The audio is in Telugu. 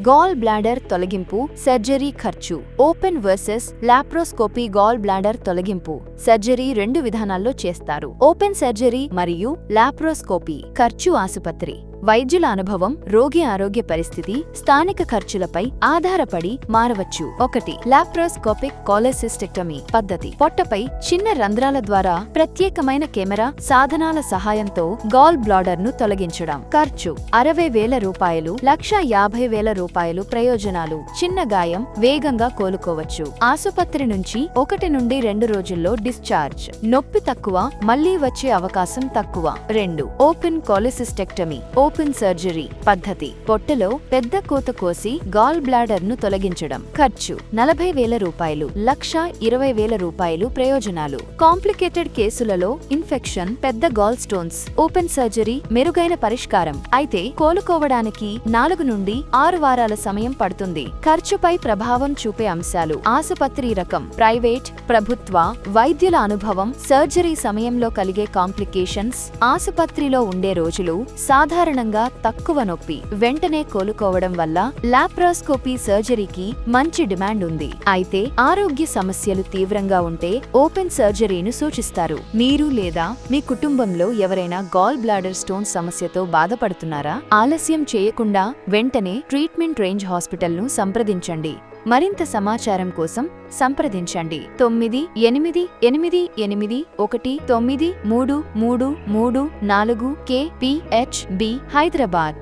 గాల్ బ్లాడర్ తొలగింపు సర్జరీ ఖర్చు. Open versus laparoscopy. Gall bladder తొలగింపు సర్జరీ రెండు విధానాల్లో చేస్తారు. ఓపెన్ సర్జరీ మరియు లాప్రోస్కోపీ. ఖర్చు ఆసుపత్రి, వైద్యుల అనుభవం, రోగి ఆరోగ్య పరిస్థితి, స్థానిక ఖర్చులపై ఆధారపడి మారవచ్చు. 1. లాప్రోస్కోపిక్ కోలెసిస్టెక్టమీ పద్ధతి. పొట్టపై చిన్న రంధ్రాల ద్వారా ప్రత్యేకమైన కెమెరా సాధనాల సహాయంతో గాల్ బ్లాడర్ ను తొలగించడం. ఖర్చు 60,000 రూపాయలు, 1,50,000 ప్రయోజనాలు. చిన్న గాయం, వేగంగా కోలుకోవచ్చు. ఆసుపత్రి నుంచి 1 నుండి 2 రోజుల్లో డిశ్చార్జ్. నొప్పి తక్కువ, మళ్లీ వచ్చే అవకాశం తక్కువ. 2. ఓపెన్ కోలెసిస్టెక్టమీ ఓపెన్ సర్జరీ పద్ధతి. పొట్టలో పెద్ద కోత కోసి గాల్ బ్లాడర్ ను తొలగించడం. ఖర్చు 40,000 రూపాయలు, 1,20,000 ప్రయోజనాలు. కాంప్లికేటెడ్ కేసులలో ఇన్ఫెక్షన్, పెద్ద గాల్ స్టోన్స్. ఓపెన్ సర్జరీ మెరుగైన పరిష్కారం, అయితే కోలుకోవడానికి 4 నుండి 6 వారాల సమయం పడుతుంది. ఖర్చుపై ప్రభావం చూపే అంశాలు. ఆసుపత్రి రకం, ప్రైవేట్, ప్రభుత్వ. వైద్యుల అనుభవం, సర్జరీ సమయంలో కలిగే కాంప్లికేషన్స్, ఆసుపత్రిలో ఉండే రోజులు. సాధారణంగా తక్కువ నొప్పి, వెంటనే కోలుకోవడం వల్ల లాప్రోస్కోపీ సర్జరీకి మంచి డిమాండ్ ఉంది. అయితే ఆరోగ్య సమస్యలు తీవ్రంగా ఉంటే ఓపెన్ సర్జరీని సూచిస్తారు. మీరు లేదా మీ కుటుంబంలో ఎవరైనా గాల్ బ్లాడర్ స్టోన్ సమస్యతో బాధపడుతున్నారా? ఆలస్యం చేయకుండా వెంటనే ట్రీట్మెంట్ రేంజ్ హాస్పిటల్ను సంప్రదించండి. మరింత సమాచారం కోసం సంప్రదించండి 9888819334 KPHB హైదరాబాద్.